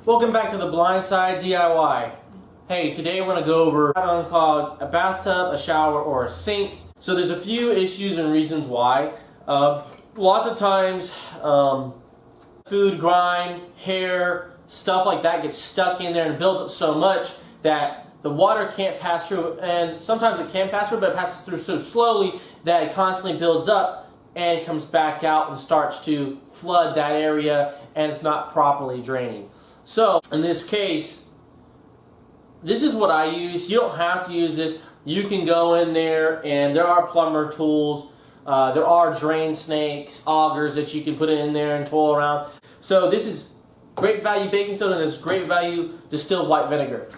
Welcome back to the Blind Side DIY. Hey, today we're going to go over how to unclog a bathtub, a shower, or a sink. So there's a few issues and reasons why. Lots of times, food, grime, hair, stuff like that gets stuck in there and builds up so much that the water can't pass through. And sometimes it can pass through, but it passes through so slowly that it constantly builds up and comes back out and starts to flood that area, and it's not properly draining. So in this case, this is what I use. You don't have to use this. You can go in there, and there are plumber tools. There are drain snakes, augers that you can put in there and twirl around. So this is great value baking soda, and it's great value distilled white vinegar.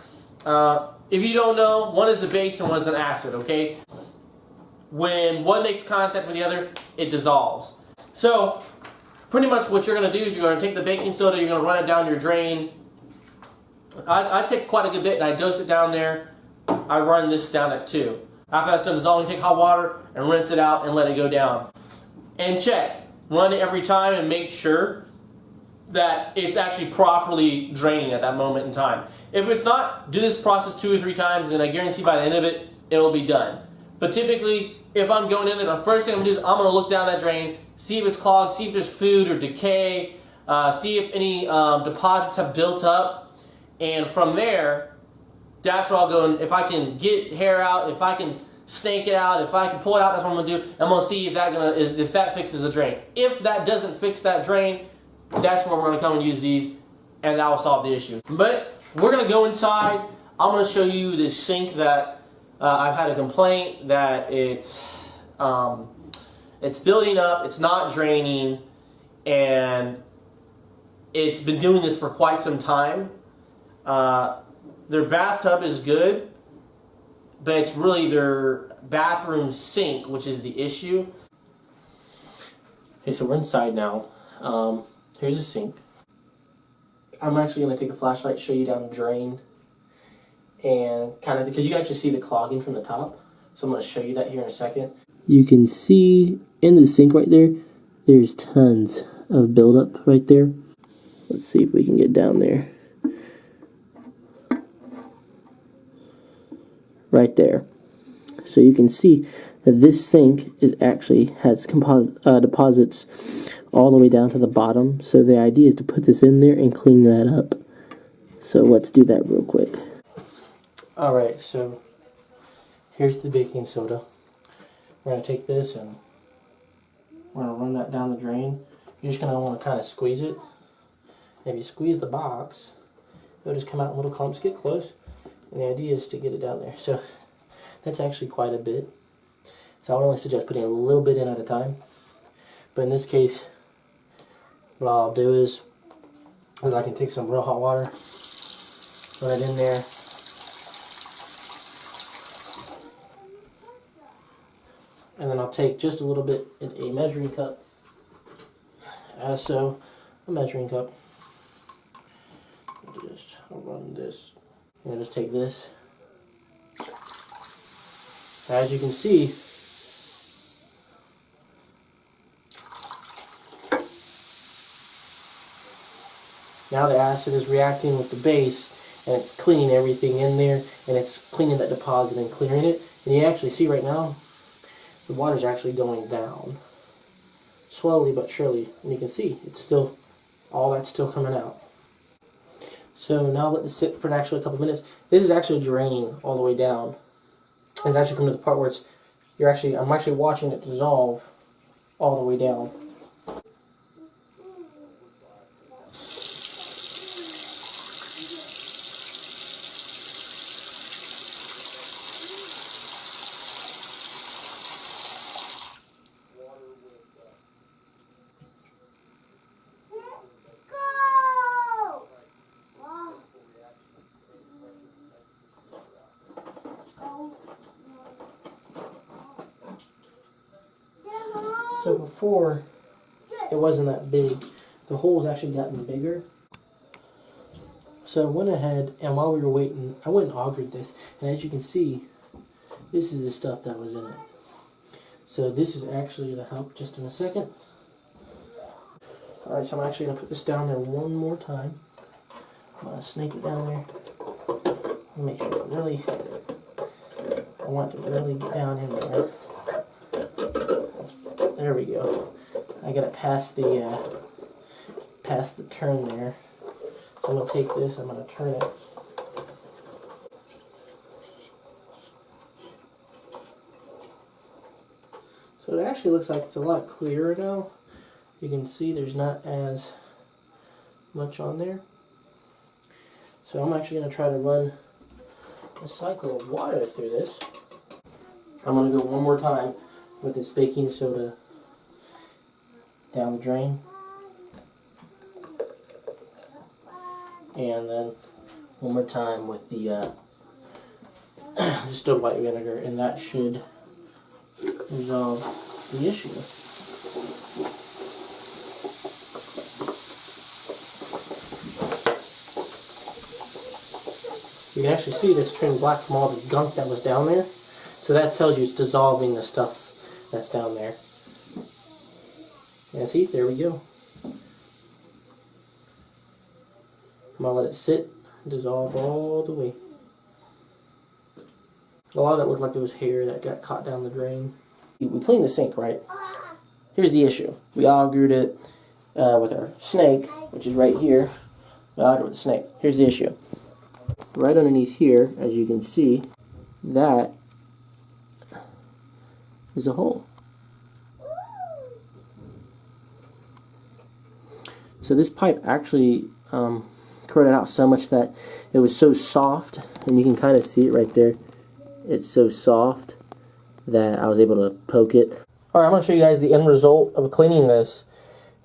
If you don't know, one is a base and one is an acid, okay? When one makes contact with the other, it dissolves. So pretty much what you're going to do is you're going to take the baking soda, you're going to run it down your drain. I take quite a good bit and I dose it down there. I run this down at 2. After that's done dissolving, take hot water and rinse it out and let it go down. And check. Run it every time and make sure that it's actually properly draining at that moment in time. If it's not, do this process 2 or 3 times and I guarantee by the end of it, it'll be done. But typically, if I'm going in there, the first thing I'm going to do is I'm going to look down that drain, see if it's clogged, see if there's food or decay, see if any deposits have built up, and from there, that's where I'll go. And if I can get hair out, if I can snake it out, if I can pull it out, that's what I'm going to do. I'm going to see if that fixes the drain. If that doesn't fix that drain, that's where we're going to come and use these, and that will solve the issue. But we're going to go inside. I'm going to show you this sink that I've had a complaint that it's building up, it's not draining, and it's been doing this for quite some time. Their bathtub is good, but it's really their bathroom sink which is the issue. Okay, so we're inside now. Here's the sink. I'm actually going to take a flashlight, show you down the drain, and kind of, because you can actually see the clogging from the top. So I'm going to show you that here in a second. You can see in the sink right there, there's tons of buildup right there. Let's see if we can get down there. Right there. So you can see that this sink has deposits all the way down to the bottom. So the idea is to put this in there and clean that up. So let's do that real quick. Alright, so here's the baking soda. We're going to take this and we're going to run that down the drain. You're just going to want to kind of squeeze it. And if you squeeze the box, it'll just come out in little clumps, get close. And the idea is to get it down there. So that's actually quite a bit. So I would only suggest putting a little bit in at a time. But in this case, what I'll do is I can take some real hot water, put it in there, and then I'll take just a little bit in a measuring cup, as so, a measuring cup. I'll run this, and I'll just take this. As you can see, now the acid is reacting with the base, and it's cleaning everything in there, and it's cleaning that deposit and clearing it. And you actually see right now, the water's actually going down, slowly but surely. And you can see, it's still, all that's still coming out. So now let this sit for actually a couple minutes. This is actually draining all the way down. It's actually coming to the part where I'm actually watching it dissolve all the way down. So before, it wasn't that big. The hole's actually gotten bigger. So I went ahead, and while we were waiting, I went and augured this. And as you can see, this is the stuff that was in it. So this is actually going to help just in a second. Alright, so I'm actually going to put this down there one more time. I'm going to snake it down there. Make sure it really, I want it to really get down in there. There we go. I got it past the turn there. So I'm going to take this, I'm going to turn it. So it actually looks like it's a lot clearer now. You can see there's not as much on there. So I'm actually going to try to run a cycle of water through this. I'm going to go one more time with this baking soda down the drain. And then one more time with the distilled white vinegar, and that should resolve the issue. You can actually see this turned black from all the gunk that was down there. So that tells you it's dissolving the stuff that's down there. And see, there we go. I'm going to let it sit, dissolve all the way. A lot of that looked like there was hair that got caught down the drain. We cleaned the sink, right? Here's the issue. We augured it with our snake, which is right here. We augured it with the snake. Here's the issue. Right underneath here, as you can see, that is a hole. So this pipe actually corroded out so much that it was so soft, and you can kind of see it right there. It's so soft that I was able to poke it. Alright, I'm going to show you guys the end result of cleaning this.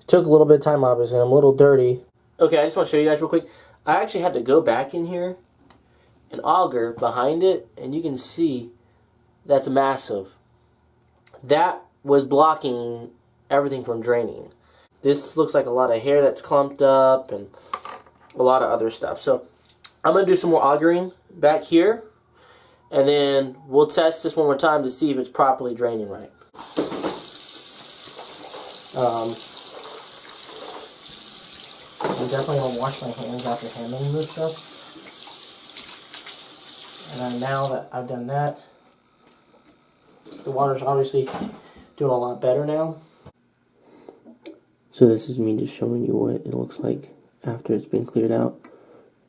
It took a little bit of time, obviously. I'm a little dirty. Okay, I just want to show you guys real quick. I actually had to go back in here and auger behind it, and you can see that's massive. That was blocking everything from draining. This looks like a lot of hair that's clumped up and a lot of other stuff. So I'm going to do some more augering back here, and then we'll test this one more time to see if it's properly draining right. I'm definitely going to wash my hands after handling this stuff. And now that I've done that, the water's obviously doing a lot better now. So this is me just showing you what it looks like after it's been cleared out.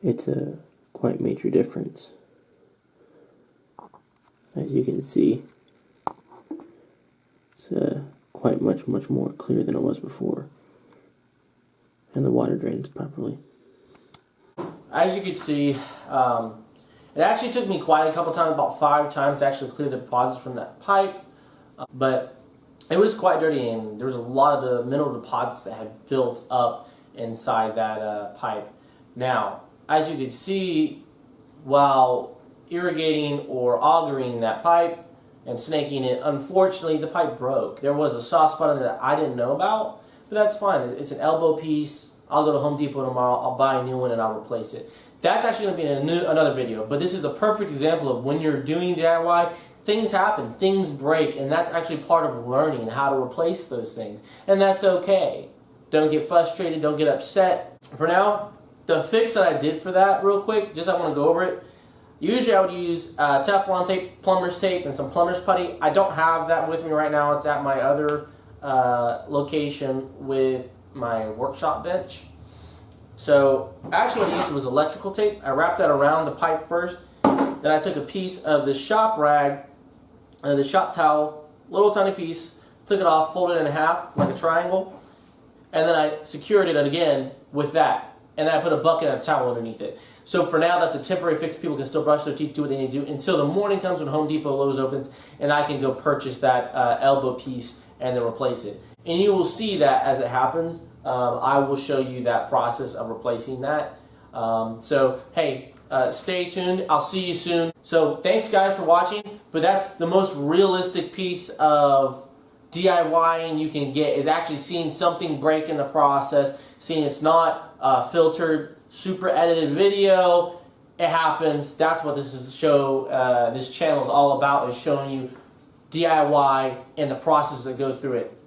It's a quite major difference. As you can see, it's quite much more clear than it was before. And the water drains properly. As you can see, it actually took me quite a couple times, about 5 times, to actually clear the deposits from that pipe. But it was quite dirty, and there was a lot of the mineral deposits that had built up inside that pipe. Now, as you can see, while irrigating or augering that pipe and snaking it, unfortunately the pipe broke. There was a soft spot in it that I didn't know about, but that's fine. It's an elbow piece. I'll go to Home Depot tomorrow, I'll buy a new one and I'll replace it. That's actually going to be in another video, but this is a perfect example of when you're doing DIY, things happen, things break, and that's actually part of learning how to replace those things. And that's okay. Don't get frustrated, don't get upset. For now, the fix that I did for that real quick, just I want to go over it. Usually I would use Teflon tape, plumber's tape, and some plumber's putty. I don't have that with me right now. It's at my other location with my workshop bench. So actually what I used was electrical tape. I wrapped that around the pipe first. Then I took a piece of the shop rag, the shop towel, little tiny piece, took it off, folded it in half like a triangle, and then I secured it again with that. And then I put a bucket and a towel underneath it. So for now, that's a temporary fix. People can still brush their teeth, do what they need to do until the morning comes when Home Depot Lowe's opens, and I can go purchase that elbow piece and then replace it. And you will see that as it happens. I will show you that process of replacing that. So hey, stay tuned. I'll see you soon. So thanks guys for watching. But that's the most realistic piece of DIYing you can get, is actually seeing something break in the process, seeing it's not filtered, super edited video. It happens. That's what this is this channel is all about, is showing you DIY and the process that go through it.